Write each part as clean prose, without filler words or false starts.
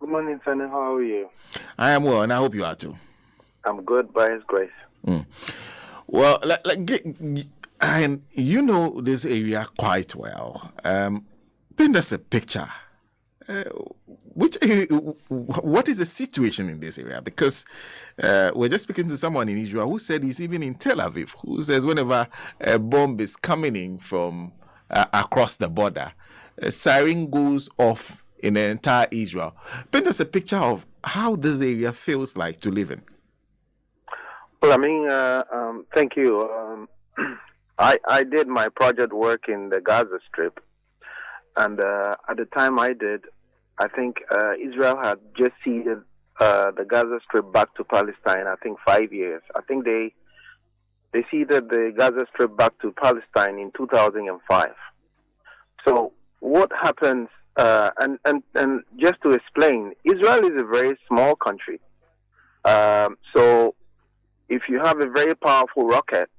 Good morning, Sonny. How are you? I am well, and I hope you are too. I'm good by His grace. Well, and you know this area quite well. Paint us a picture. What is the situation in this area? Because we're just speaking to someone in Israel who said he's even in Tel Aviv, who says whenever a bomb is coming in from across the border, a siren goes off in the entire Israel. Paint us a picture of how this area feels like to live in. Well, I mean, thank you. I did my project work in the Gaza Strip, and at the time I did, I think Israel had just ceded the Gaza Strip back to Palestine. I think 5 years. I think they ceded the Gaza Strip back to Palestine in 2005. So what happens? And just to explain, Israel is a very small country. So if you have a very powerful rocket,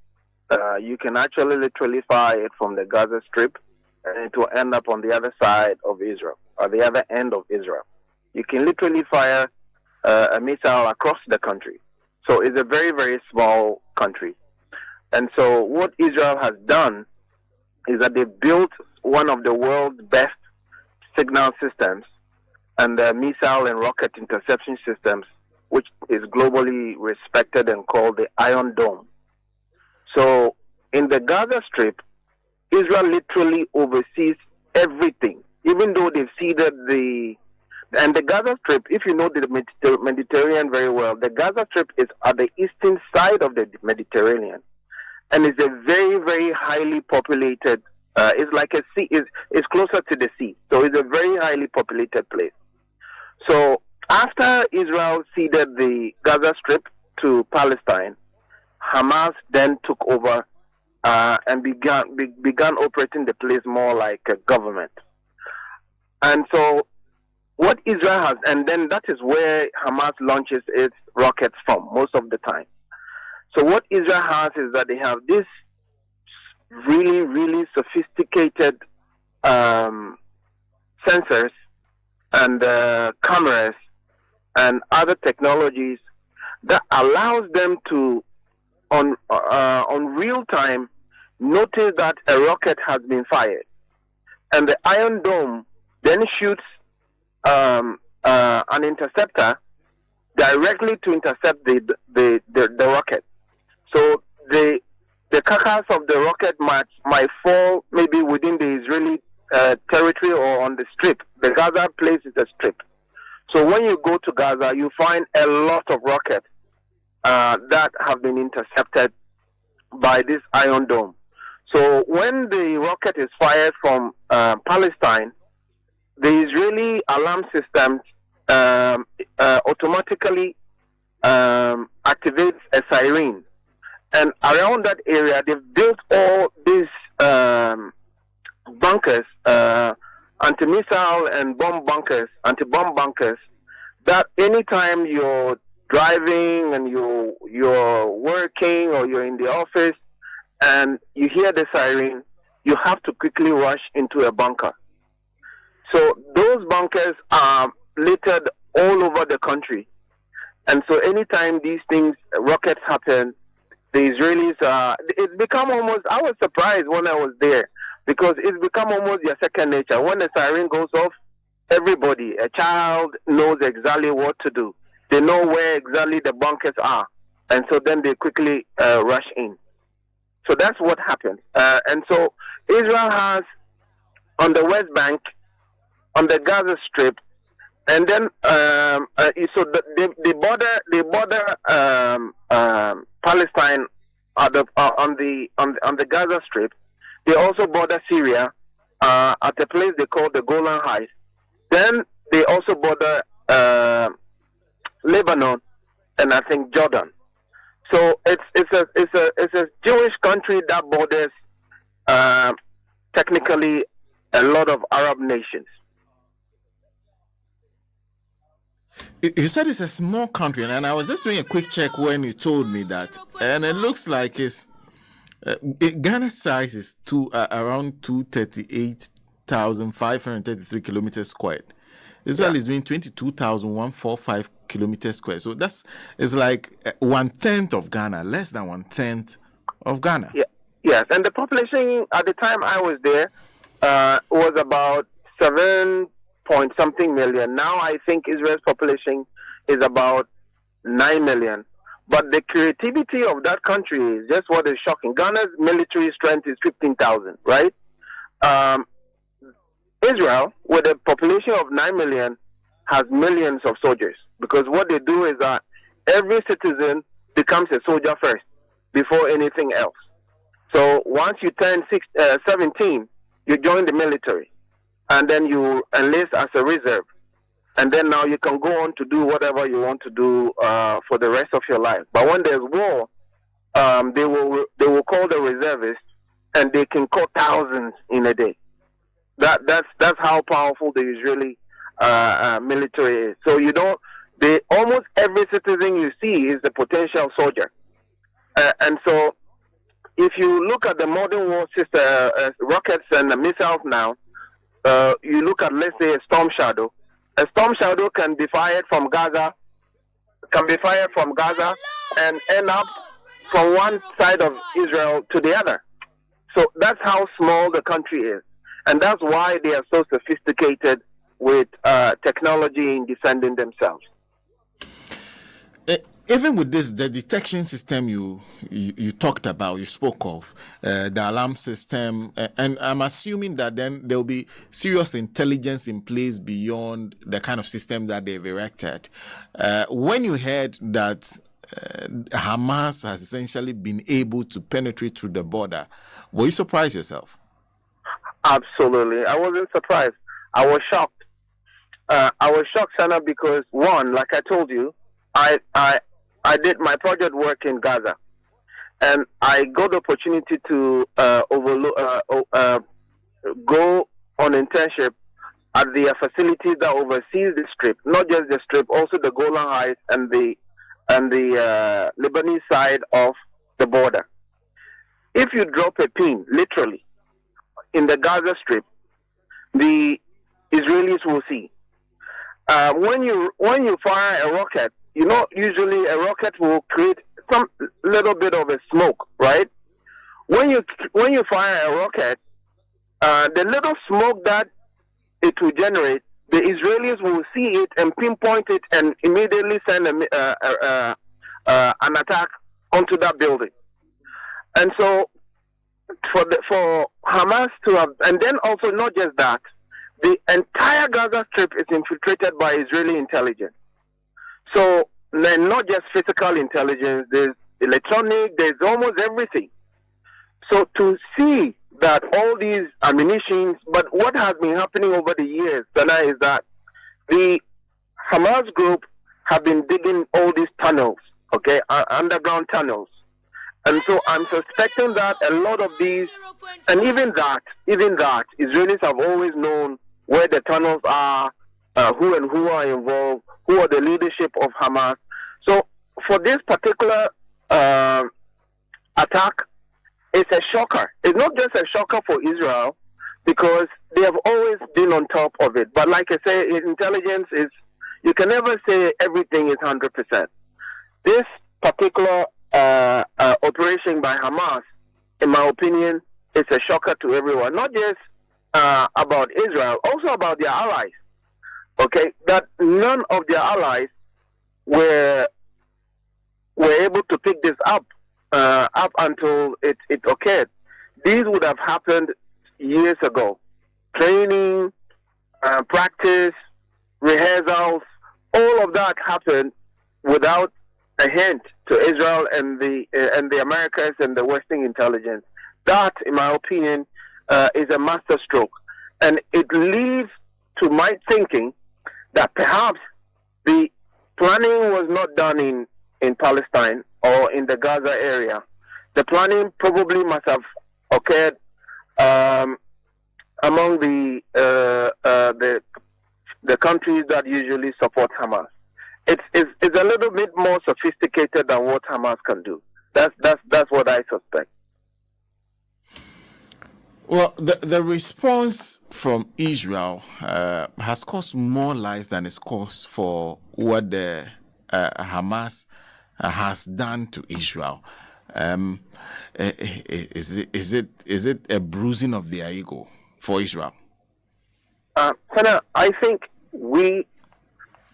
you can actually literally fire it from the Gaza Strip, and it will end up on the other side of Israel, or the other end of Israel. You can literally fire a missile across the country. So it's a very, very small country. And so what Israel has done is that they built one of the world's best signal systems and missile and rocket interception systems, which is globally respected and called the Iron Dome. So in the Gaza Strip, Israel literally oversees everything, even though they've ceded the Gaza Strip. If you know the Mediterranean very well, the Gaza Strip is at the eastern side of the Mediterranean, and it's a very, very highly populated. It's like a sea. It's closer to the sea, so it's a very highly populated place. So after Israel ceded the Gaza Strip to Palestine, Hamas then took over and began operating the place more like a government. And so what Israel has, and then that is where Hamas launches its rockets from most of the time. So what Israel has is that they have this really, really sophisticated sensors and cameras and other technologies that allows them to, on real time, notice that a rocket has been fired, and the Iron Dome then shoots an interceptor directly to intercept the rocket. So the carcass of the rocket might fall maybe within the Israeli territory or on the strip. The Gaza place is a strip. So when you go to Gaza, you find a lot of rockets that have been intercepted by this Iron Dome. So when the rocket is fired from Palestine, the Israeli alarm systems automatically activates a siren. And around that area, they've built all these bunkers, anti-missile and anti-bomb bunkers, that anytime you're driving and you're working or you're in the office and you hear the siren, you have to quickly rush into a bunker. So those bunkers are littered all over the country. And so anytime these things, rockets happen, the Israelis, it's become almost, I was surprised when I was there, because it's become almost their second nature. When the siren goes off, everybody, a child knows exactly what to do. They know where exactly the bunkers are. And so then they quickly rush in. So that's what happens. And so Israel has, on the West Bank, on the Gaza Strip, and then so they border Palestine on the Gaza Strip. They also border Syria at a place they call the Golan Heights. Then they also border Lebanon and I think Jordan. So it's a Jewish country that borders technically a lot of Arab nations. You said it's a small country, and I was just doing a quick check when you told me that, and it looks like Ghana's size is around 238,533 kilometers squared. Israel is doing 22,145 kilometers square. So it's like 1/10 of Ghana, less than 1/10 of Ghana. Yeah. Yes, and the population at the time I was there was about 7 something million. Now I think Israel's population is about 9 million. But the creativity of that country is just what is shocking. Ghana's military strength is 15,000, right? Israel, with a population of 9 million, has millions of soldiers. Because what they do is that every citizen becomes a soldier first before anything else. So once you turn 17, you join the military. And then you enlist as a reserve. And then now you can go on to do whatever you want to do for the rest of your life. But when there's war, they will call the reservists, and they can call thousands in a day. That's how powerful the Israeli military is. So almost every citizen you see is a potential soldier. And so if you look at the modern war system, rockets and missiles now, you look at, let's say, a Storm Shadow. A Storm Shadow can be fired from Gaza, and end up from one side of Israel to the other. So that's how small the country is. And that's why they are so sophisticated with technology in defending themselves. Even with this, the detection system you talked about, you spoke of, the alarm system, and I'm assuming that then there will be serious intelligence in place beyond the kind of system that they've erected. When you heard that Hamas has essentially been able to penetrate through the border, were you surprised yourself? Absolutely. I wasn't surprised. I was shocked. Sana, because one, like I told you, I did my project work in Gaza, and I got the opportunity to go on internship at the facility that oversees the Strip, not just the Strip, also the Golan Heights and the Lebanese side of the border. If you drop a pin, literally, in the Gaza Strip, the Israelis will see. When you fire a rocket, usually a rocket will create some little bit of a smoke, right? When you fire a rocket, the little smoke that it will generate, the Israelis will see it and pinpoint it and immediately send an attack onto that building. And so, for Hamas to have, and then also not just that, the entire Gaza Strip is infiltrated by Israeli intelligence. So, not just physical intelligence, there's electronic, there's almost everything. So, to see that all these ammunitions, but what has been happening over the years, Sana, is that the Hamas group have been digging all these tunnels, okay, underground tunnels. And so I'm suspecting that a lot of these, and even that, Israelis have always known where the tunnels are, who are involved, who are the leadership of Hamas. So for this particular attack, it's a shocker. It's not just a shocker for Israel, because they have always been on top of it. But like I say, intelligence is, you can never say everything is 100%. This particular operation by Hamas, in my opinion, is a shocker to everyone. Not just about Israel, also about their allies. Okay, that none of their allies were able to pick this up until it occurred. These would have happened years ago. Training, practice, rehearsals, all of that happened without a hint to Israel and the Americans and the Western intelligence. That, in my opinion, is a masterstroke, and it leads to my thinking that perhaps the planning was not done in Palestine or in the Gaza area. The planning probably must have occurred among the countries that usually support Hamas. It's a little bit more sophisticated than what Hamas can do. That's what I suspect. Well, the response from Israel has cost more lives than it's cost for what the Hamas has done to Israel. Is it a bruising of their ego for Israel? Senator, I think we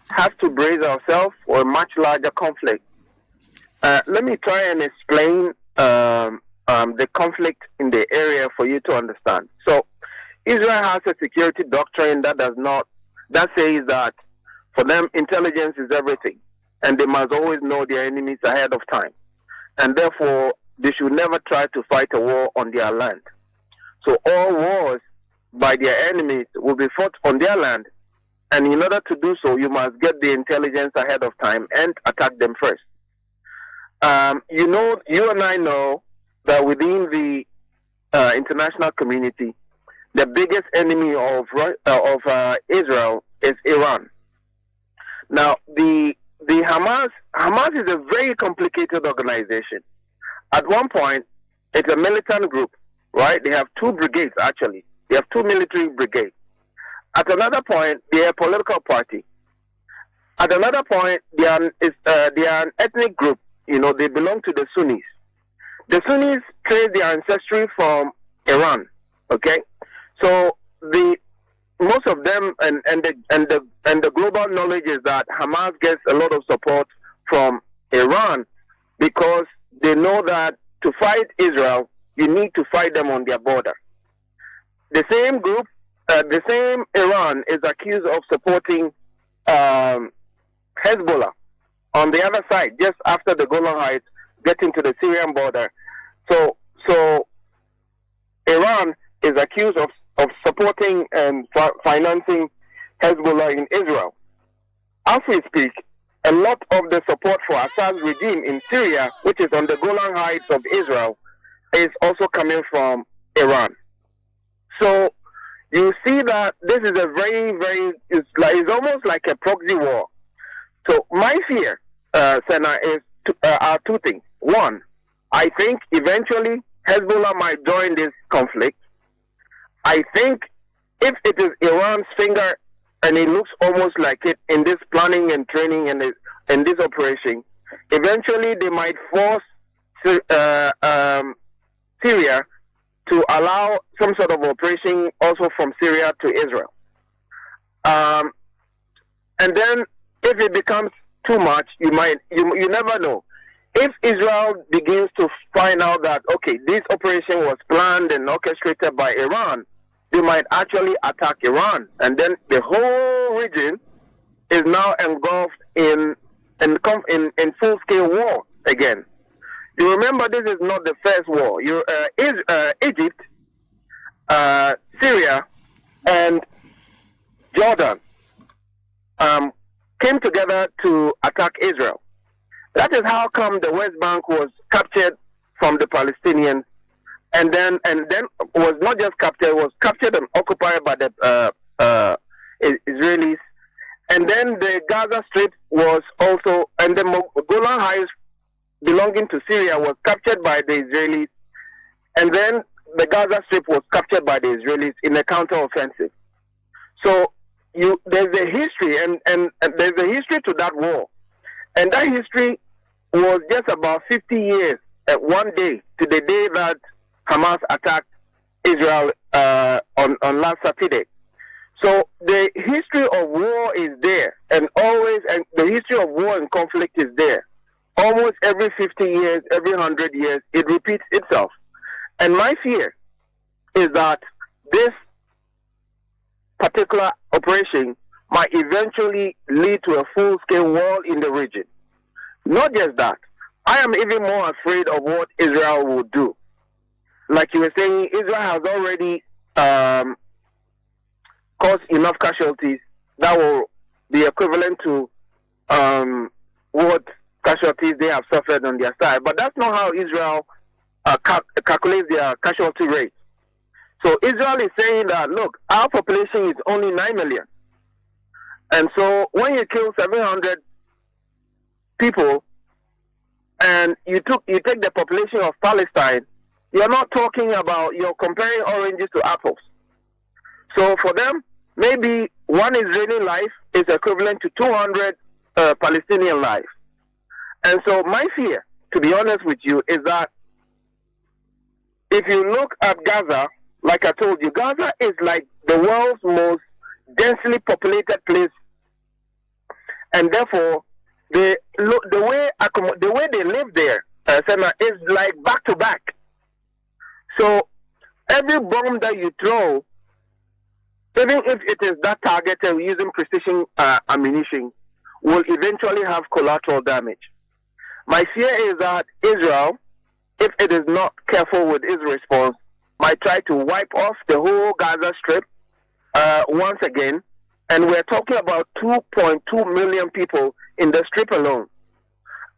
have to brace ourselves for a much larger conflict. Let me try and explain the conflict in the area for you to understand. So, Israel has a security doctrine that says that for them intelligence is everything, and they must always know their enemies ahead of time, and therefore they should never try to fight a war on their land. So all wars by their enemies will be fought on their land, and in order to do so, you must get the intelligence ahead of time and attack them first. You and I know that within the international community, the biggest enemy of Israel is Iran. Now, the Hamas is a very complicated organization. At one point, it's a militant group, right? They have two brigades, actually. They have two military brigades. At another point, they are a political party. At another point, they are an ethnic group. You know, they belong to the Sunnis. The Sunnis trace their ancestry from Iran. Okay, so most of them and the global knowledge is that Hamas gets a lot of support from Iran because they know that to fight Israel, you need to fight them on their border. The same group, the same Iran is accused of supporting Hezbollah on the other side, just after the Golan Heights, getting to the Syrian border. So Iran is accused of supporting and financing Hezbollah in Israel. As we speak, a lot of the support for Assad's regime in Syria, which is on the Golan Heights of Israel, is also coming from Iran. So you see that this is a it's almost like a proxy war. So my fear, Senna, are two things. One, I think eventually Hezbollah might join this conflict. I think if it is Iran's finger, and it looks almost like it in this planning and training and in this operation, eventually they might force Syria to allow some sort of operation also from Syria to Israel. And then if it becomes too much, you never know. If Israel begins to find out that, okay, this operation was planned and orchestrated by Iran, they might actually attack Iran. And then the whole region is now engulfed in full-scale war again. You remember, this is not the first war. Egypt, Syria, and Jordan came together to attack Israel. That is how come the West Bank was captured from the Palestinians, and then was not just captured, was captured and occupied by the Israelis. And then the Gaza Strip was also, and the Golan Heights belonging to Syria was captured by the Israelis. And then the Gaza Strip was captured by the Israelis in a counteroffensive. So there's a history, and there's a history to that war. And that history was just about 50 years at one day, to the day that Hamas attacked Israel on last Saturday. So the history of war is there, and the history of war and conflict is there. Almost every 50 years, every 100 years, it repeats itself. And my fear is that this particular operation might eventually lead to a full-scale war in the region. Not just that, I am even more afraid of what Israel will do. Like you were saying, Israel has already caused enough casualties that will be equivalent to what casualties they have suffered on their side. But that's not how Israel calculates their casualty rate. So Israel is saying that, look, our population is only 9 million. And so when you kill 700 people, and you take the population of Palestine, you're not talking about, you're comparing oranges to apples. So for them, maybe one Israeli life is equivalent to 200 Palestinian lives. And so my fear, to be honest with you, is that if you look at Gaza, like I told you, Gaza is like the world's most densely populated place. And therefore, the way they live there, Senna, is like back to back. So every bomb that you throw, even if it is that targeted using precision ammunition, will eventually have collateral damage. My fear is that Israel, if it is not careful with its response, might try to wipe off the whole Gaza Strip once again. And we're talking about 2.2 million people in the Strip alone.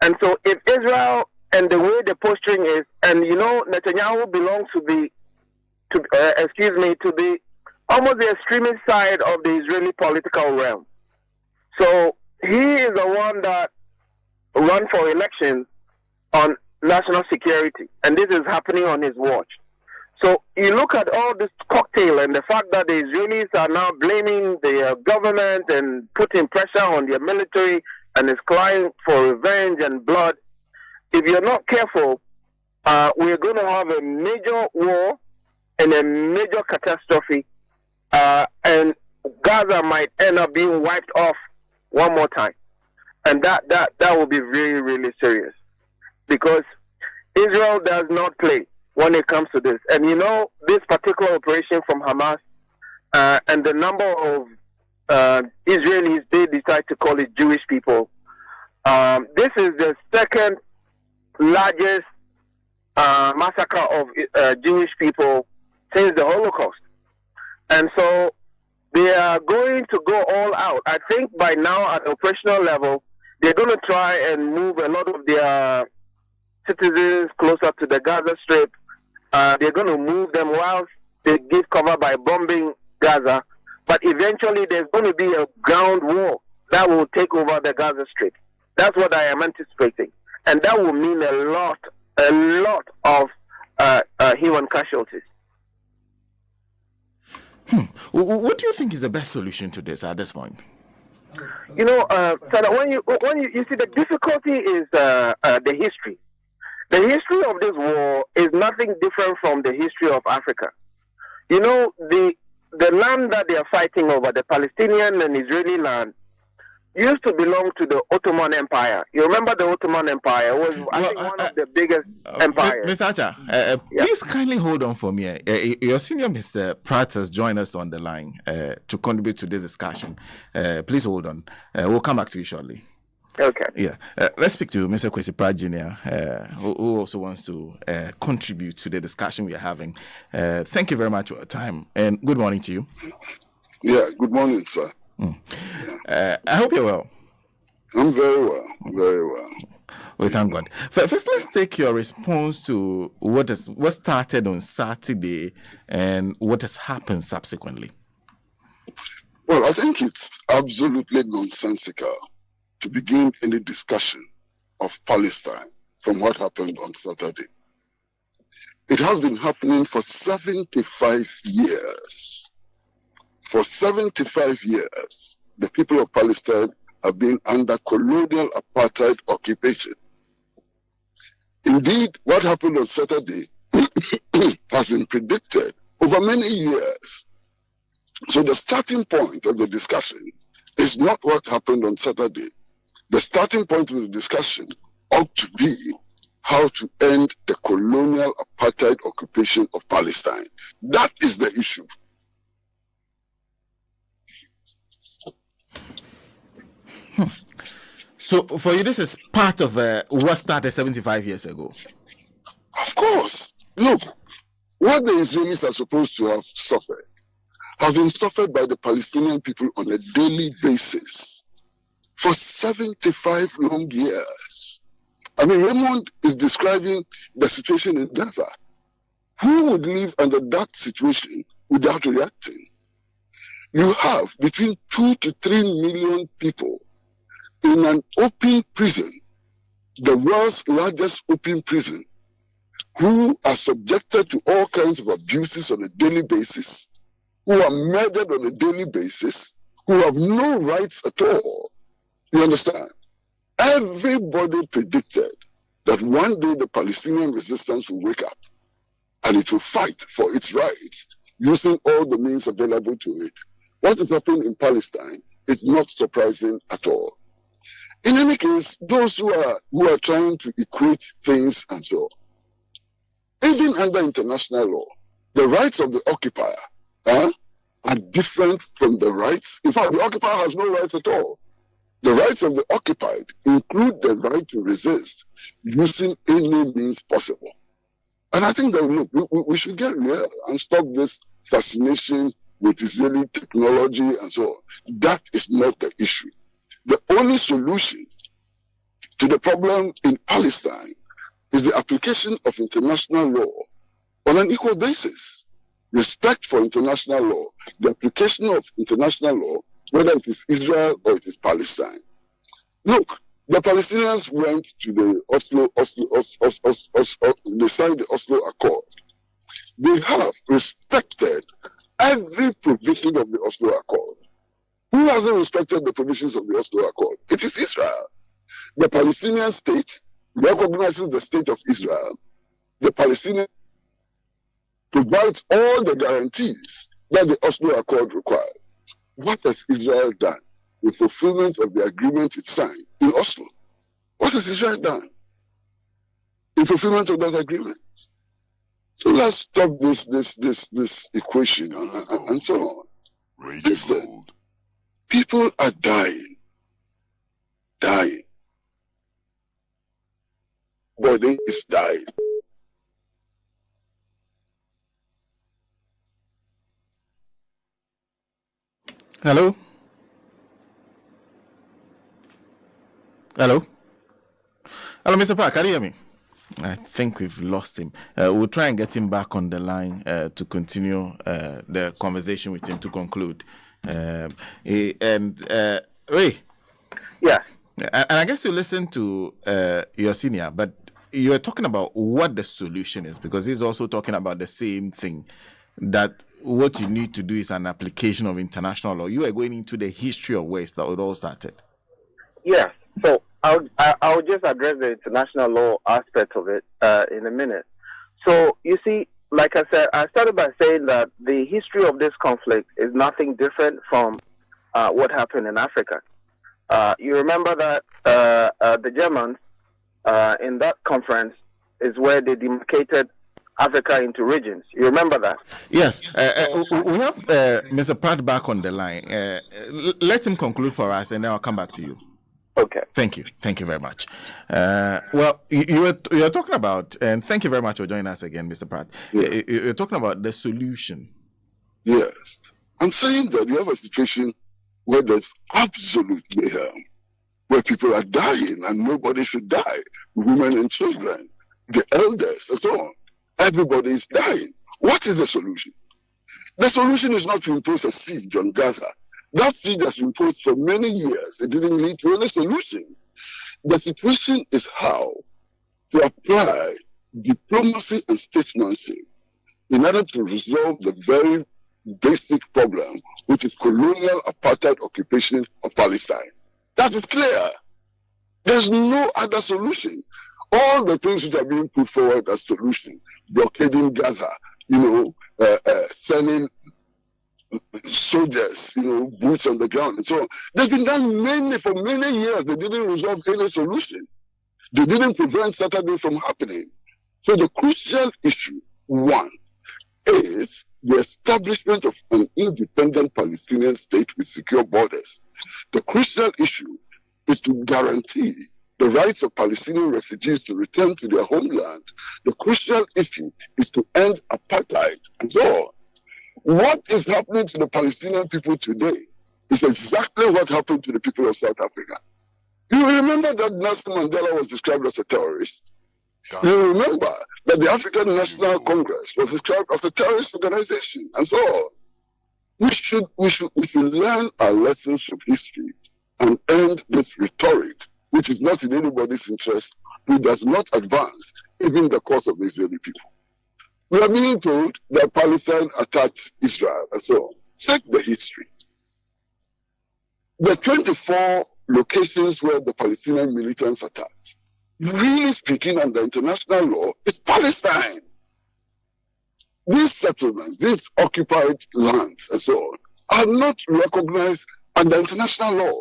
And so if Israel, and the way the posturing is, and you know, Netanyahu belongs to the almost the extremist side of the Israeli political realm. So he is the one that run for election on national security, and this is happening on his watch. So you look at all this cocktail and the fact that the Israelis are now blaming the government and putting pressure on their military and is crying for revenge and blood. If you're not careful, we're going to have a major war and a major catastrophe, and Gaza might end up being wiped off one more time. And that will be really, really serious, because Israel does not play when it comes to this. And you know, this particular operation from Hamas and the number of Israelis they decide to call it Jewish people, this is the second largest massacre of Jewish people since the Holocaust. And so they are going to go all out. I think by now at the operational level, they're going to try and move a lot of their citizens closer to the Gaza Strip. They're going to move them whilst they give cover by bombing Gaza. But eventually there's going to be a ground war that will take over the Gaza Strip. That's what I am anticipating. And that will mean a lot of human casualties. What do you think is the best solution to this at this point? You know, Sada, when you see, the difficulty is the history. The history of this war is nothing different from the history of Africa. You know, the land that they are fighting over, the Palestinian and Israeli land, used to belong to the Ottoman Empire. You remember the Ottoman Empire? It was, I think, one of the biggest empires. Mr. Acha, please kindly hold on for me. Your senior, Mr. Pratt, has joined us on the line to contribute to this discussion. Please hold on. We'll come back to you shortly. Okay. Yeah. Let's speak to Mr. Kwesi Pratt Jr., who also wants to contribute to the discussion we are having. Thank you very much for your time, and good morning to you. Yeah, good morning, sir. I hope you're well. I'm very well. Very well. Well, thank God. First, let's take your response to what started on Saturday and what has happened subsequently. Well, I think it's absolutely nonsensical to begin any discussion of Palestine from what happened on Saturday. It has been happening for 75 years. For 75 years, the people of Palestine have been under colonial apartheid occupation. Indeed, what happened on Saturday has been predicted over many years. So the starting point of the discussion is not what happened on Saturday. The starting point of the discussion ought to be how to end the colonial apartheid occupation of Palestine. That is the issue. So for you, this is part of what started 75 years ago? Of course. Look, what the Israelis are supposed to have been suffered by the Palestinian people on a daily basis for 75 long years. I mean, Raymond is describing the situation in Gaza. Who would live under that situation without reacting? You have between 2 to 3 million people in an open prison, the world's largest open prison, who are subjected to all kinds of abuses on a daily basis, who are murdered on a daily basis, who have no rights at all. You understand? Everybody predicted that one day the Palestinian resistance will wake up and it will fight for its rights using all the means available to it. What has happened in Palestine is not surprising at all. In any case, those who are trying to equate things and so on, even under international law, the rights of the occupier are different from the rights. In fact, the occupier has no rights at all. The rights of the occupied include the right to resist using any means possible. And I think that, look, we should get real and stop this fascination with Israeli technology and so on. That is not the issue. The only solution to the problem in Palestine is the application of international law on an equal basis. Respect for international law, the application of international law, whether it is Israel or it is Palestine. Look, the Palestinians went to the they signed the Oslo Accord. They have respected every provision of the Oslo Accord. Who hasn't respected the provisions of the Oslo Accord? It is Israel. The Palestinian state recognizes the state of Israel. The Palestinian provides all the guarantees that the Oslo Accord required. What has Israel done in fulfillment of the agreement it signed in Oslo? What has Israel done in fulfillment of that agreement? So let's stop this equation and so on. Listen, people are dying. Body is dying. Hello? Hello? Hello, Mr. Park, can you hear me? I think we've lost him. We'll try and get him back on the line to continue the conversation with him to conclude. Ray? Yeah. And I guess you listened to your senior, but you were talking about what the solution is, because he's also talking about the same thing, that what you need to do is an application of international law. You are going into the history of where it all started. Yes. So I'll just address the international law aspect of it in a minute. So you see, like I said, I started by saying that the history of this conflict is nothing different from what happened in Africa. You remember that the Germans in that conference is where they demarcated Africa into regions. You remember that? Yes. We have Mr. Pratt back on the line. Let him conclude for us, and then I'll come back to you. Okay. Thank you. Thank you very much. Well, you're talking about, and thank you very much for joining us again, Mr. Pratt. Yeah. You're talking about the solution. Yes. I'm saying that you have a situation where there's absolute mayhem, where people are dying and nobody should die, women and children, the elders, and so on. Everybody is dying. What is the solution? The solution is not to impose a siege on Gaza. That siege has been imposed for many years. It didn't lead to any solution. The situation is how to apply diplomacy and statesmanship in order to resolve the very basic problem, which is colonial apartheid occupation of Palestine. That is clear. There's no other solution. All the things which are being put forward as solution, blockading Gaza, sending soldiers, boots on the ground and so on. They've been done for many years. They didn't resolve any solution. They didn't prevent Saturday from happening. So the crucial issue, one, is the establishment of an independent Palestinian state with secure borders. The crucial issue is to guarantee the rights of Palestinian refugees to return to their homeland. The crucial issue is to end apartheid and so on. What is happening to the Palestinian people today is exactly what happened to the people of South Africa. You remember that Nelson Mandela was described as a terrorist? You remember that the African National Congress was described as a terrorist organization and so on. We should learn our lessons from history and end this rhetoric, which is not in anybody's interest, who does not advance even the cause of the Israeli people. We are being told that Palestine attacked Israel and so on. Check the history. The 24 locations where the Palestinian militants attacked, really speaking under international law, is Palestine. These settlements, these occupied lands and so on, are not recognized under international law.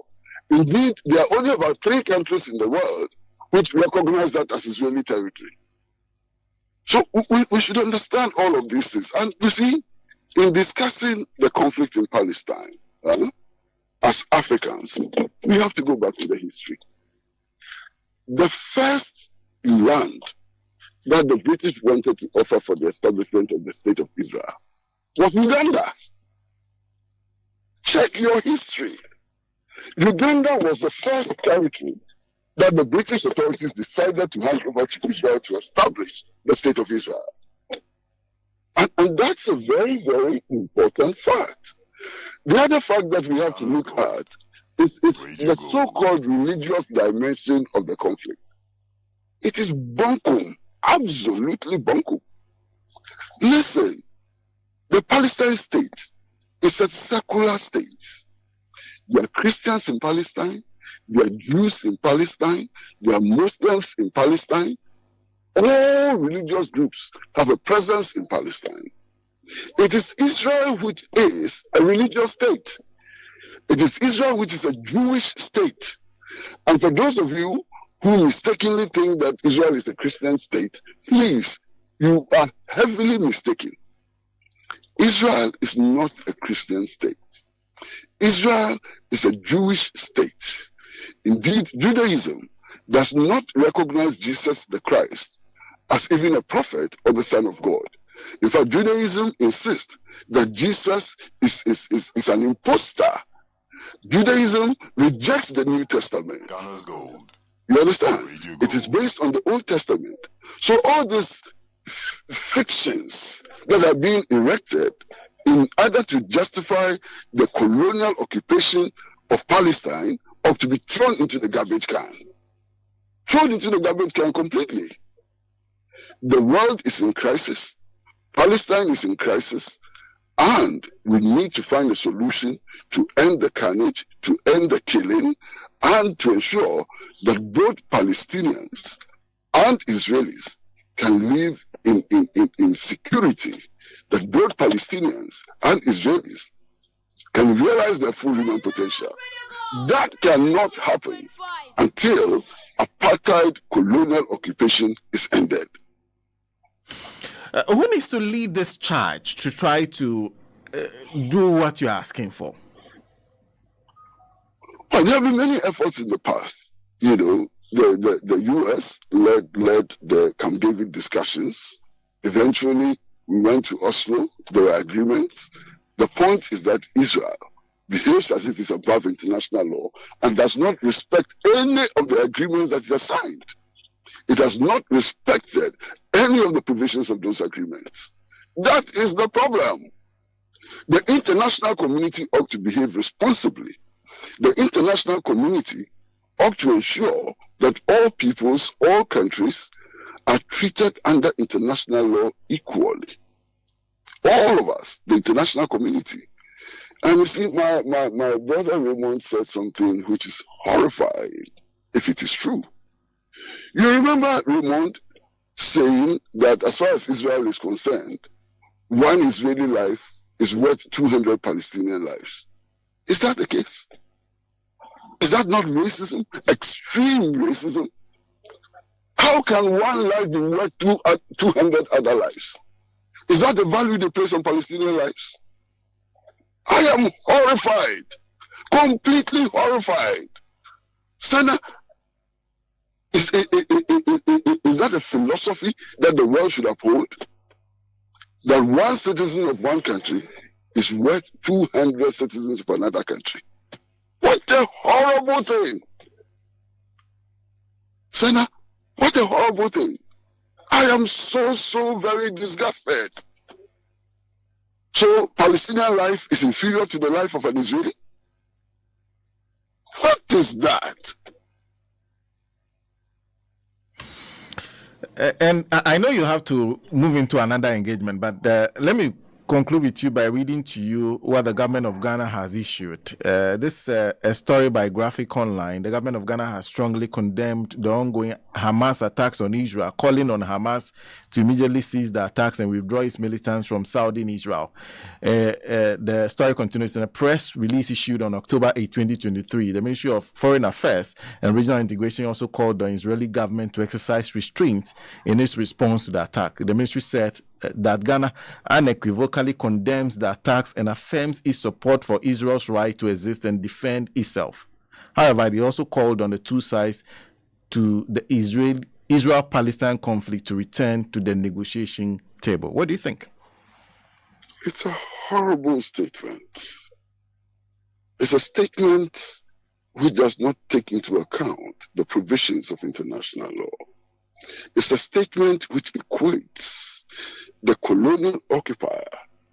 Indeed, there are only about 3 countries in the world which recognize that as Israeli territory. So we should understand all of these things. And you see, in discussing the conflict in Palestine, as Africans, we have to go back to the history. The first land that the British wanted to offer for the establishment of the State of Israel was Uganda. Check your history. Uganda was the first territory that the British authorities decided to hand over to Israel to establish the State of Israel. And that's a very, very important fact. The other fact that we have to look at is the so-called religious dimension of the conflict. It is bunkum, absolutely bunkum. Listen, the Palestine state is a secular state. There are Christians in Palestine, there are Jews in Palestine, there are Muslims in Palestine. All religious groups have a presence in Palestine. It is Israel which is a religious state. It is Israel which is a Jewish state. And for those of you who mistakenly think that Israel is a Christian state, please, you are heavily mistaken. Israel is not a Christian state. Israel is a Jewish state. Indeed, Judaism does not recognize Jesus the Christ as even a prophet or the Son of God. In fact, Judaism insists that Jesus is an impostor. Judaism rejects the New Testament. Gold. You understand? It is based on the Old Testament. So all these fictions that are being erected in order to justify the colonial occupation of Palestine ought to be thrown into the garbage can. Thrown into the garbage can completely. The world is in crisis. Palestine is in crisis. And we need to find a solution to end the carnage, to end the killing, and to ensure that both Palestinians and Israelis can live in security, that both Palestinians and Israelis can realize their full human potential. That cannot happen until apartheid colonial occupation is ended. Who needs to lead this charge to try to do what you're asking for? Well, there have been many efforts in the past. You know, the U.S. led the Camp David discussions. Eventually, we went to Oslo. There were agreements. The point is that Israel behaves as if it's above international law and does not respect any of the agreements that it has signed. It has not respected any of the provisions of those agreements. That is the problem. The international community ought to behave responsibly. The international community ought to ensure that all peoples, all countries are treated under international law equally. All of us, the international community. And you see, my brother Raymond said something which is horrifying, if it is true. You remember Raymond saying that as far as Israel is concerned, one Israeli life is worth 200 Palestinian lives. Is that the case? Is that not racism? Extreme racism? How can one life be worth 200 other lives? Is that the value they place on Palestinian lives? I am horrified, completely horrified. Sana, is that a philosophy that the world should uphold? That one citizen of one country is worth 200 citizens of another country. What a horrible thing. Sana, what a horrible thing. I am so very disgusted. So Palestinian life is inferior to the life of an Israeli? What is that? And I know you have to move into another engagement, but let me conclude with you by reading to you what the government of Ghana has issued. This a story by Graphic Online. The government of Ghana has strongly condemned the ongoing Hamas attacks on Israel, calling on Hamas to immediately cease the attacks and withdraw its militants from Saudi and Israel. The story continues in a press release issued on October 8, 2023. The Ministry of Foreign Affairs and Regional Integration also called on the Israeli government to exercise restraint in its response to the attack. The ministry said that Ghana unequivocally condemns the attacks and affirms its support for Israel's right to exist and defend itself. However, they also called on the two sides to the Israel-Palestine conflict to return to the negotiation table. What do you think? It's a horrible statement. It's a statement which does not take into account the provisions of international law. It's a statement which equates the colonial occupier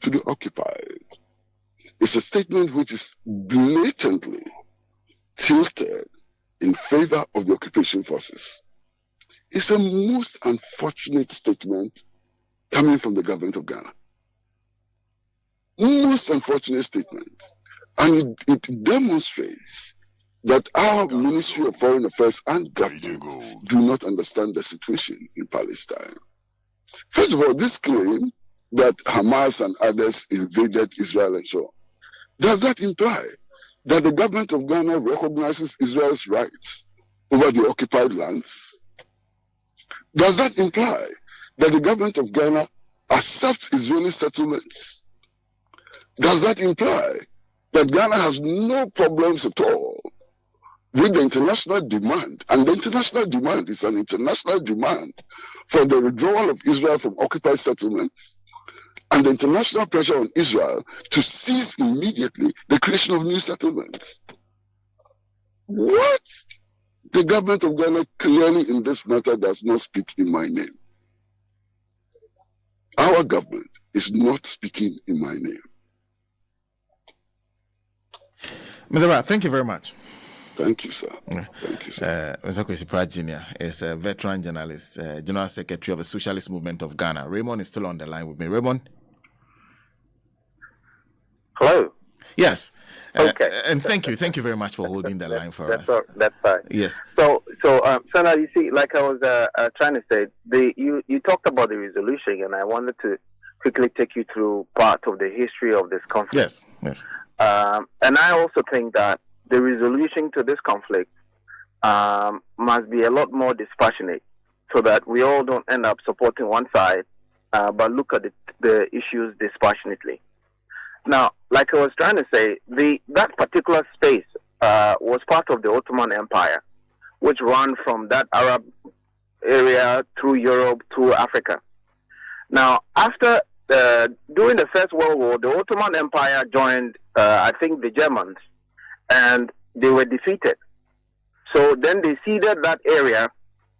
to the occupied. It's a statement which is blatantly tilted in favor of the occupation forces. It's a most unfortunate statement coming from the government of Ghana. Most unfortunate statement. And it demonstrates that our Ministry of Foreign Affairs and government do not understand the situation in Palestine. First of all, this claim that Hamas and others invaded Israel and so on, does that imply that the government of Ghana recognizes Israel's rights over the occupied lands? Does that imply that the government of Ghana accepts Israeli settlements? Does that imply that Ghana has no problems at all with the international demand? And the international demand is an international demand for the withdrawal of Israel from occupied settlements and the international pressure on Israel to cease immediately the creation of new settlements. What? The government of Ghana clearly in this matter does not speak in my name. Our government is not speaking in my name. Mr. Pratt, thank you very much. Thank you, sir. Thank you, sir. Mr. Kwesi Pratt Jr. is a veteran journalist, General Secretary of the Socialist Movement of Ghana. Raymond is still on the line with me. Raymond? Hello. Yes. Okay. And thank you very much for holding the line for us. That's fine. Yes. So, Sana, you see, like I was trying to say, you talked about the resolution, and I wanted to quickly take you through part of the history of this conflict. Yes. And I also think that the resolution to this conflict must be a lot more dispassionate, so that we all don't end up supporting one side, but look at the issues dispassionately. Now, like I was trying to say, that particular space was part of the Ottoman Empire, which ran from that Arab area through Europe to Africa. Now, after during the First World War, the Ottoman Empire joined, I think, the Germans, and they were defeated. So then they ceded that area,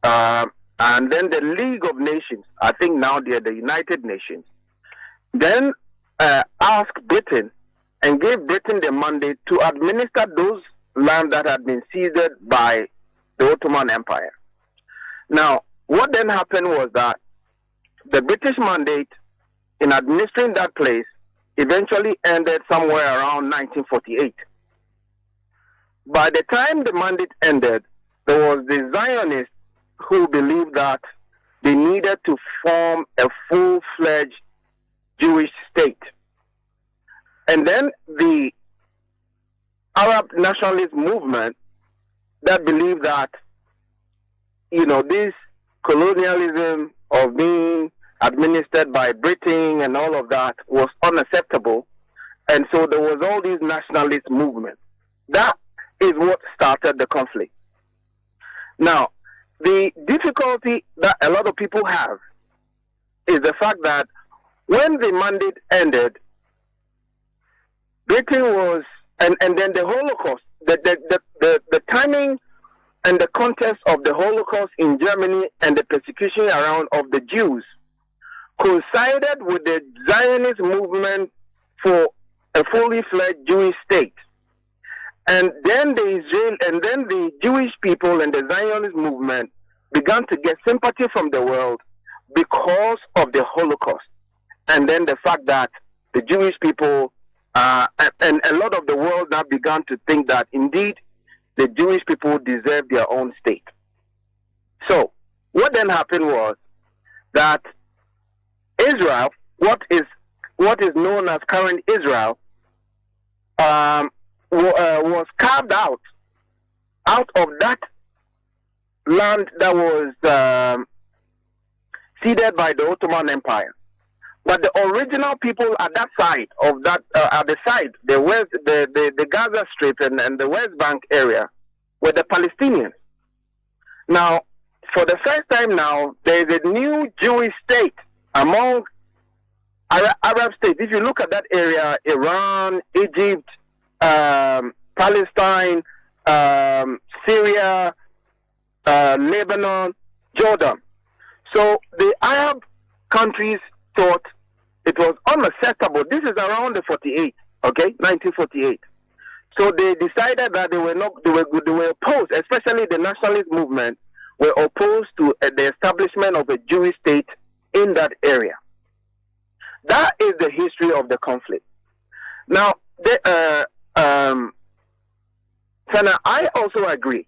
and then the League of Nations, I think now they're the United Nations, then asked Britain and gave Britain the mandate to administer those lands that had been ceded by the Ottoman Empire. Now, what then happened was that the British mandate in administering that place eventually ended somewhere around 1948. By the time the mandate ended, there was the Zionists who believed that they needed to form a full-fledged Jewish state. And then the Arab nationalist movement that believed that, this colonialism of being administered by Britain and all of that was unacceptable. And so there was all these nationalist movements. That is what started the conflict. Now, the difficulty that a lot of people have is the fact that when the mandate ended, Britain was, and then the Holocaust, the timing and the context of the Holocaust in Germany and the persecution around of the Jews coincided with the Zionist movement for a fully fledged Jewish state. And then the Jewish people and the Zionist movement began to get sympathy from the world because of the Holocaust. And then the fact that the Jewish people, and a lot of the world now began to think that indeed the Jewish people deserve their own state. So what then happened was that Israel, what is known as current Israel, was carved out of that land that was ceded by the Ottoman Empire. But the original people at that side of that, at the side, the Gaza Strip and the West Bank area, were the Palestinians. Now, for the first time now, there is a new Jewish state among Arab states. If you look at that area, Iran, Egypt, Palestine, Syria, Lebanon, Jordan. So the Arab countries thought it was unacceptable. This is around the 1948. So they decided that they were opposed, especially the nationalist movement, were opposed to the establishment of a Jewish state in that area. That is the history of the conflict. Now, Sana, I also agree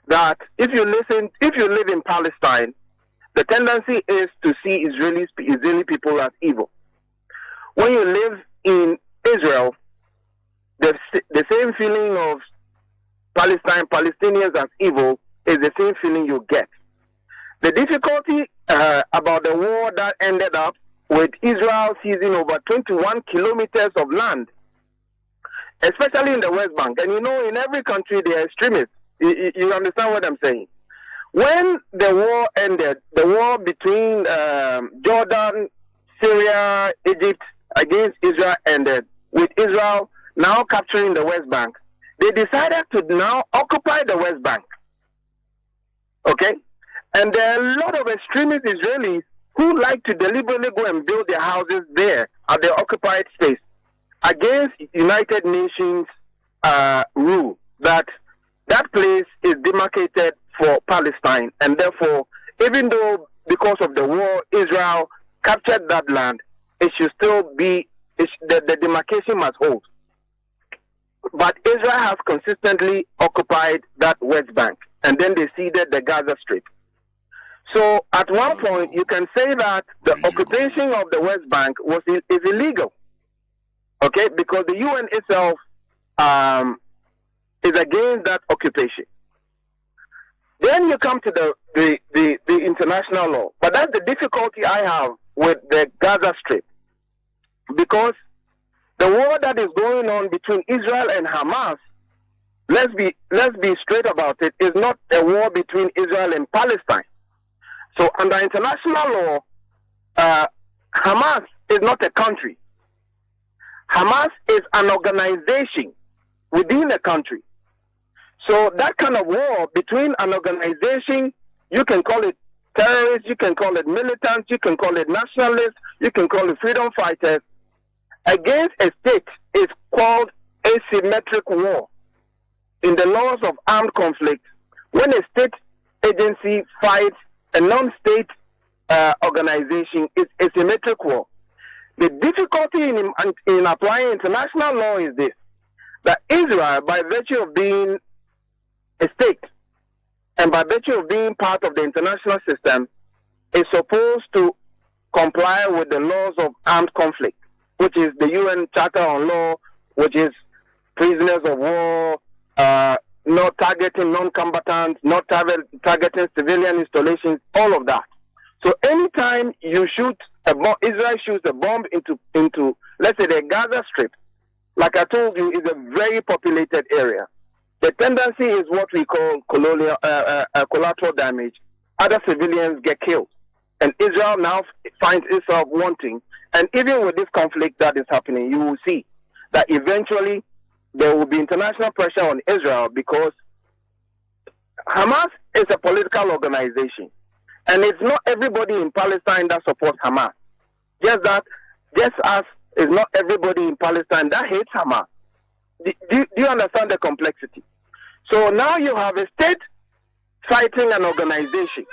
that if you live in Palestine, the tendency is to see Israeli people as evil. When you live in Israel, the same feeling of Palestinians as evil is the same feeling you get. The difficulty about the war that ended up with Israel seizing over 21 kilometers of land, especially in the West Bank. And you know, in every country there are extremists. You understand what I'm saying? When the war ended, the war between Jordan, Syria, Egypt against Israel ended, with Israel now capturing the West Bank, they decided to now occupy the West Bank. Okay? And there are a lot of extremist Israelis who like to deliberately go and build their houses there at the occupied space against United Nations rule that place is demarcated for Palestine, and therefore, even though because of the war, Israel captured that land, it should still be, the demarcation must hold. But Israel has consistently occupied that West Bank, and then they ceded the Gaza Strip. So at one point, you can say that the occupation of the West Bank is illegal, okay, because the UN itself is against that occupation. Then you come to the international law. But that's the difficulty I have with the Gaza Strip. Because the war that is going on between Israel and Hamas, let's be straight about it, is not a war between Israel and Palestine. So under international law, Hamas is not a country. Hamas is an organization within a country. So that kind of war between an organization, you can call it terrorists, you can call it militants, you can call it nationalists, you can call it freedom fighters, against a state is called asymmetric war. In the laws of armed conflict, when a state agency fights a non-state organization, it's asymmetric war. The difficulty in applying international law is this, that Israel, by virtue of being a state, and by virtue of being part of the international system, is supposed to comply with the laws of armed conflict, which is the UN Charter on Law, which is prisoners of war, not targeting non-combatants, not targeting civilian installations, all of that. So anytime you shoot a bomb, Israel shoots a bomb into, let's say, the Gaza Strip, like I told you, is a very populated area. The tendency is what we call collateral damage. Other civilians get killed. And Israel now finds itself wanting. And even with this conflict that is happening, you will see that eventually there will be international pressure on Israel, because Hamas is a political organization. And it's not everybody in Palestine that supports Hamas. Just as it's not everybody in Palestine that hates Hamas. Do you understand the complexity? So now you have a state fighting an organization.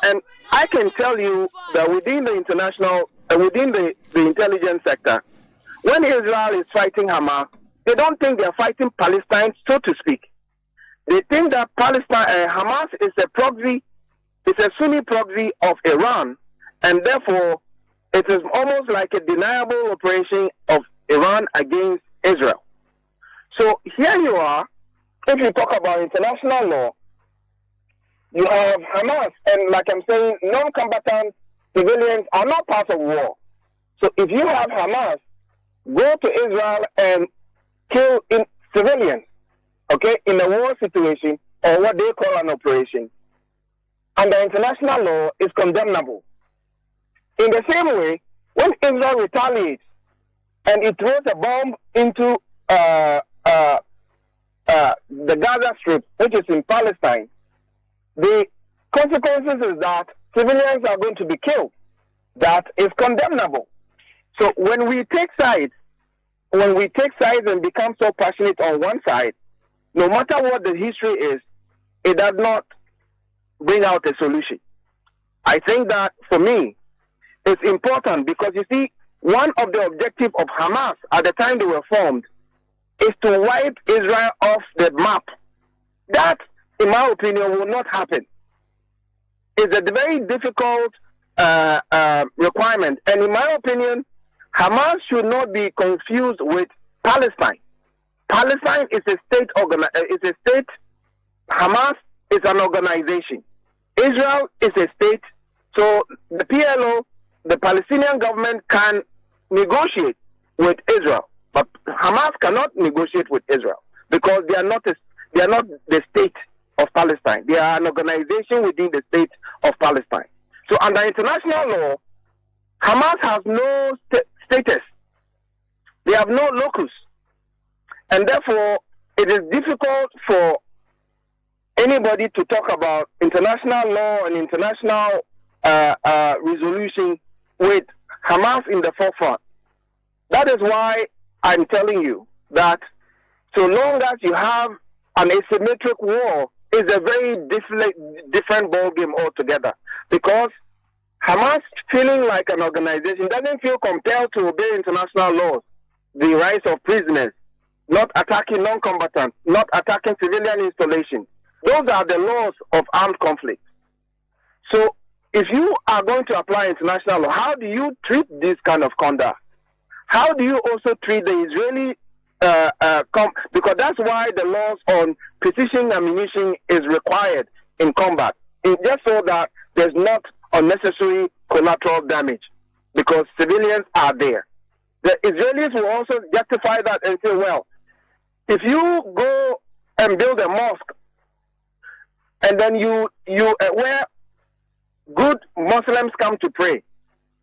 And I can tell you that within the international, within the intelligence sector, when Israel is fighting Hamas, they don't think they're fighting Palestine, so to speak. They think that Hamas is a proxy, it's a Sunni proxy of Iran, and therefore it is almost like a deniable operation of Iran against Israel. So here you are, if you talk about international law, you have Hamas, and like I'm saying, non-combatant civilians are not part of war. So if you have Hamas go to Israel and kill civilians, okay, in a war situation, or what they call an operation, under international law is condemnable. In the same way, when Israel retaliates and it throws a bomb into the Gaza Strip, which is in Palestine, the consequences is that civilians are going to be killed. That is condemnable. So when we take sides and become so passionate on one side, no matter what the history is, it does not bring out a solution. I think that, for me, it's important because, you see, one of the objectives of Hamas at the time they were formed is to wipe Israel off the map. That, in my opinion, will not happen. It's a very difficult requirement. And in my opinion, Hamas should not be confused with Palestine. Palestine is a state. Hamas is an organization. Israel is a state. So the PLO, the Palestinian government, can negotiate with Israel, but Hamas cannot negotiate with Israel because they are not the state of Palestine. They are an organization within the state of Palestine. So under international law, Hamas has no status. They have no locus. And therefore, it is difficult for anybody to talk about international law and international resolution with Hamas in the forefront. That is why I'm telling you that so long as you have an asymmetric war, is a very different ballgame altogether. Because Hamas, feeling like an organization, doesn't feel compelled to obey international laws, the rights of prisoners, not attacking non-combatants, not attacking civilian installations. Those are the laws of armed conflict. So if you are going to apply international law, how do you treat this kind of conduct? How do you also treat the Israeli because that's why the laws on precision ammunition is required in combat, just so that there's not unnecessary collateral damage, because civilians are there. The Israelis will also justify that and say, well, if you go and build a mosque, and then you where good Muslims come to pray,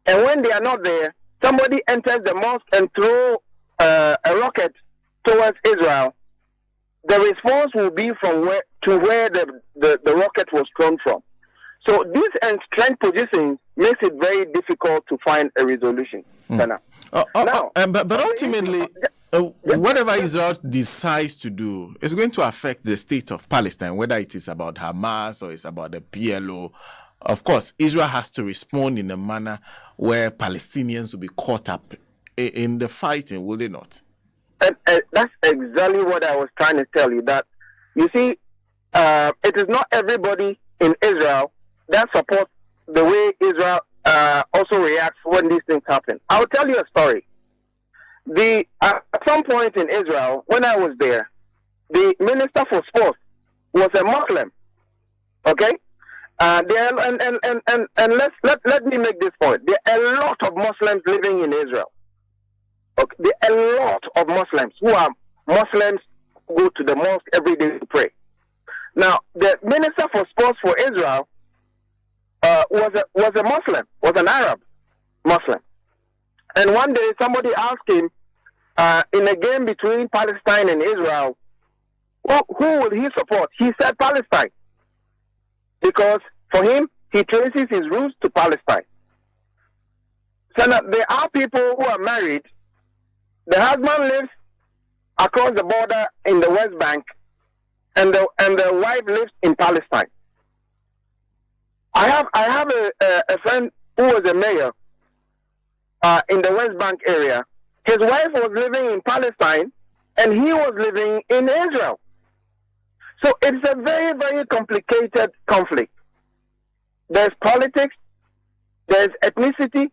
and when they are not there, somebody enters the mosque and throw a rocket towards Israel, the response will be from where the rocket was thrown from. So these entrenched positions makes it very difficult to find a resolution. But ultimately, whatever Israel decides to do is going to affect the state of Palestine, whether it is about Hamas or it's about the PLO. Of course, Israel has to respond in a manner where Palestinians will be caught up in the fighting, will they not? And that's exactly what I was trying to tell you, that, you see, it is not everybody in Israel that supports the way Israel also reacts when these things happen. I'll tell you a story. At some point in Israel, when I was there, the Minister for Sports was a Muslim. Okay? Let me make this point. There are a lot of Muslims living in Israel. Okay? There are a lot of Muslims who are Muslims who go to the mosque every day to pray. Now, the Minister for Sports for Israel was a Muslim, was an Arab Muslim. And one day somebody asked him, in a game between Palestine and Israel, who will he support? He said Palestine. Because for him, he traces his roots to Palestine. So now, there are people who are married. The husband lives across the border in the West Bank, and the wife lives in Palestine. I have a friend who was a mayor in the West Bank area. His wife was living in Palestine, and he was living in Israel. So it's a very, very complicated conflict. There's politics, there's ethnicity,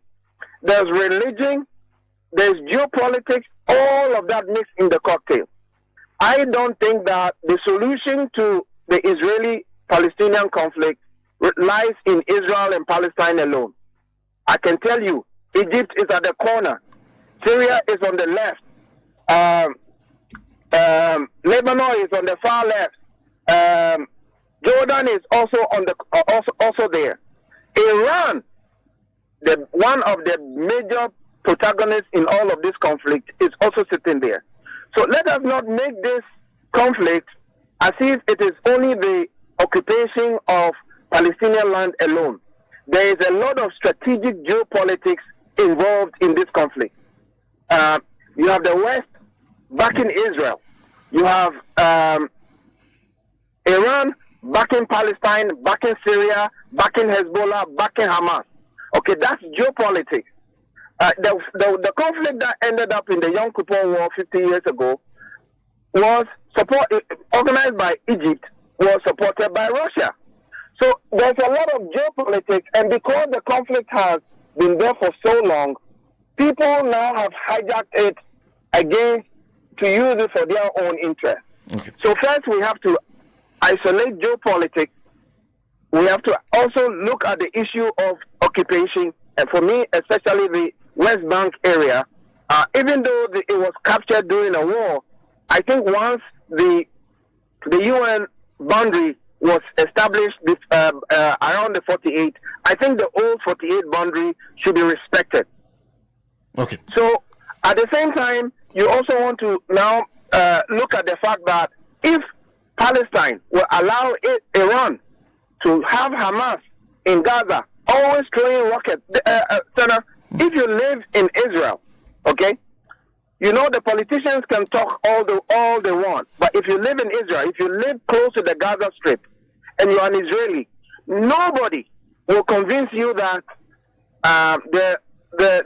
there's religion, there's geopolitics, all of that mixed in the cocktail. I don't think that the solution to the Israeli-Palestinian conflict lies in Israel and Palestine alone. I can tell you, Egypt is at the corner. Syria is on the left. Lebanon is on the far left. Jordan is also on the also there. Iran, one of the major protagonists in all of this conflict, is also sitting there. So let us not make this conflict as if it is only the occupation of Palestinian land alone. There is a lot of strategic geopolitics involved in this conflict. You have the West backing Israel. You have Iran backing Palestine, backing Syria, backing Hezbollah, backing Hamas. Okay, that's geopolitics. The conflict that ended up in the Yom Kippur War 50 years ago was organized by Egypt, was supported by Russia. So there's a lot of geopolitics, and because the conflict has been there for so long, people now have hijacked it again to use it for their own interest. Okay. So first we have to isolate geopolitics. We have to also look at the issue of occupation, and for me, especially the West Bank area. Even though it was captured during a war, I think once the UN boundary was established around the 48, I think the old 48 boundary should be respected. Okay. So at the same time, you also want to now look at the fact that if Palestine will allow Iran to have Hamas in Gaza, always throwing rockets, Senator, if you live in Israel, okay, you know the politicians can talk all they want, but if you live in Israel, if you live close to the Gaza Strip, and you're an Israeli, nobody will convince you that there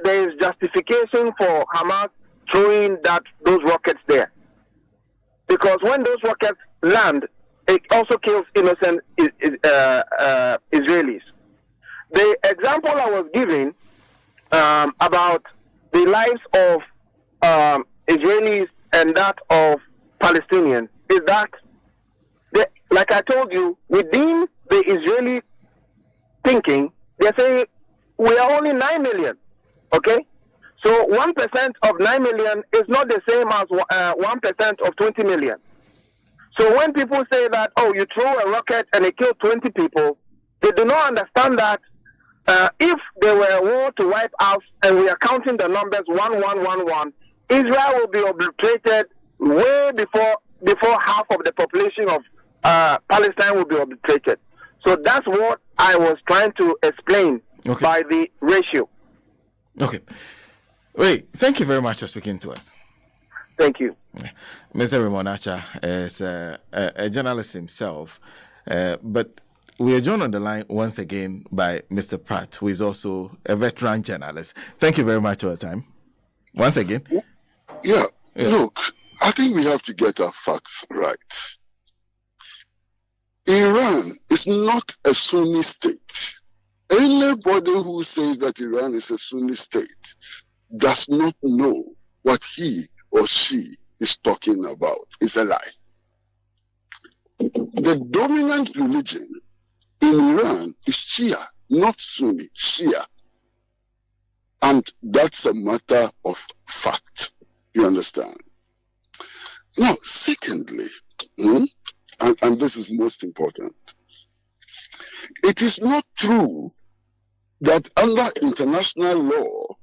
is justification for Hamas throwing those rockets there. Because when those rockets land, it also kills innocent Israelis. The example I was giving about the lives of Israelis and that of Palestinians is that, like I told you, within the Israeli thinking, they say we are only 9 million. Okay? So 1% of 9 million is not the same as 1% of 20 million. So when people say that, oh, you throw a rocket and it killed 20 people, they do not understand that if there were a war to wipe out and we are counting the numbers 1111, Israel will be obliterated way before half of the population of Palestine will be obliterated. So that's what I was trying to explain by the ratio. Okay. Wait, thank you very much for speaking to us. Thank you. Mr. Raymond Acha is a journalist himself, but we are joined on the line once again by Mr. Pratt, who is also a veteran journalist. Thank you very much for your time. Once again. Yeah. Look, I think we have to get our facts right. Iran is not a Sunni state. Anybody who says that Iran is a Sunni state does not know what he or she is talking about. It's a lie. The dominant religion in Iran is Shia, not Sunni, Shia. And that's a matter of fact. You understand? Now, secondly, and this is most important, it is not true that under international law,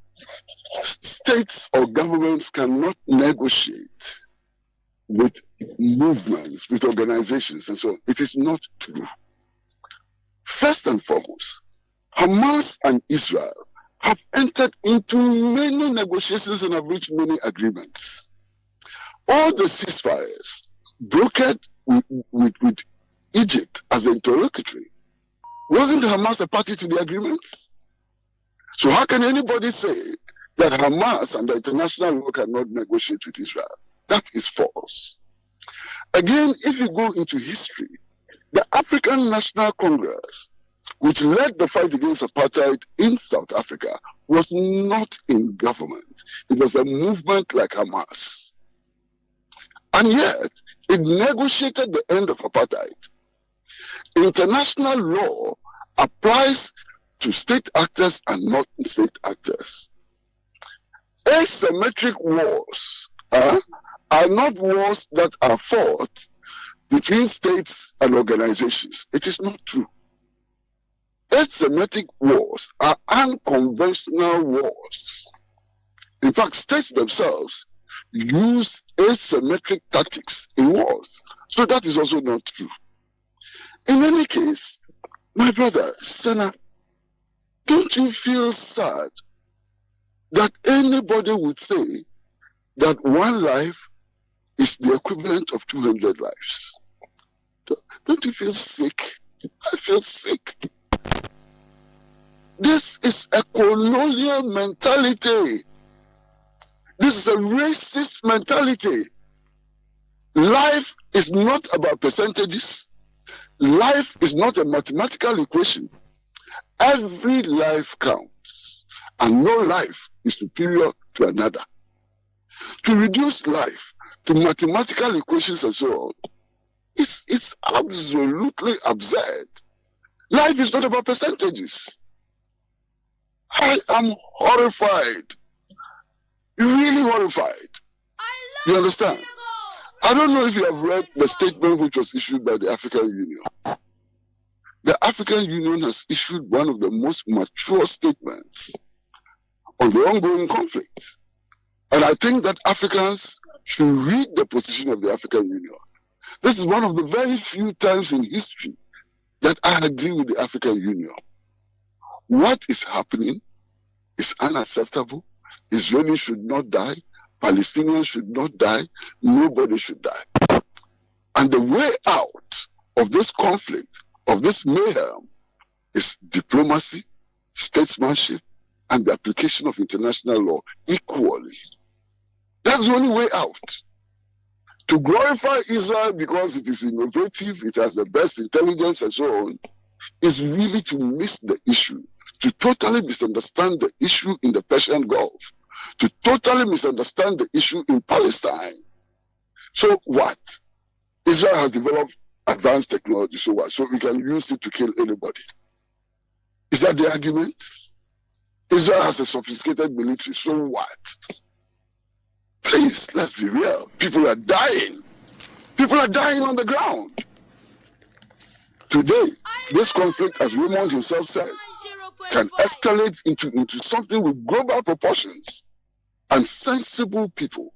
states or governments cannot negotiate with movements, with organizations, and so on. It is not true. First and foremost, Hamas and Israel have entered into many negotiations and have reached many agreements. All the ceasefires brokered with Egypt as the interlocutory Wasn't Hamas a party to the agreement? So how can anybody say that Hamas and the international law cannot negotiate with Israel? That is false. Again, if you go into history, the African National Congress, which led the fight against apartheid in South Africa, was not in government. It was a movement like Hamas. And yet, it negotiated the end of apartheid. International law applies to state actors and not state actors. Asymmetric wars are not wars that are fought between states and organizations. It is not true. Asymmetric wars are unconventional wars. In fact, states themselves use asymmetric tactics in wars. So that is also not true. In any case, my brother, Senna, don't you feel sad that anybody would say that one life is the equivalent of 200 lives? Don't you feel sick? I feel sick. This is a colonial mentality. This is a racist mentality. Life is not about percentages. Life is not a mathematical equation. Every life counts, and no life is superior to another. To reduce life to mathematical equations and so on, it's absolutely absurd. Life is not about percentages. I am horrified, really horrified. You understand? I don't know if you have read the statement which was issued by the African Union. The African Union has issued one of the most mature statements on the ongoing conflict. And I think that Africans should read the position of the African Union. This is one of the very few times in history that I agree with the African Union. What is happening is unacceptable. Israelis should not die. Palestinians should not die. Nobody should die. And the way out of this conflict, of this mayhem, is diplomacy, statesmanship, and the application of international law equally. That's the only way out. To glorify Israel because it is innovative, it has the best intelligence and so on, is really to miss the issue, to totally misunderstand the issue in the Persian Gulf, to totally misunderstand the issue in Palestine. So what? Israel has developed advanced technology, so what? So we can use it to kill anybody. Is that the argument? Israel has a sophisticated military, so what? Please, let's be real. People are dying. People are dying on the ground. Today, this conflict, as Raymond himself said, can escalate into something with global proportions. And sensible people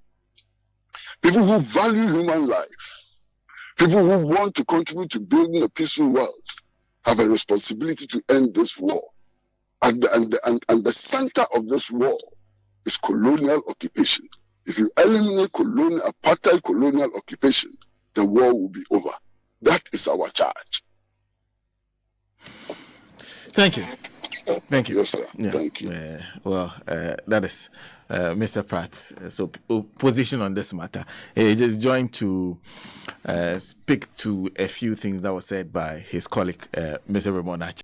who value human life, people who want to contribute to building a peaceful world, have a responsibility to end this war. And the center of this war is colonial occupation. If you eliminate apartheid colonial occupation, the war will be over. That is our charge. Thank you. Thank you. Yes, sir. Yeah. Thank you. That is Mr. Pratt. So, position on this matter. He just joined to speak to a few things that were said by his colleague, Mr. Raymond.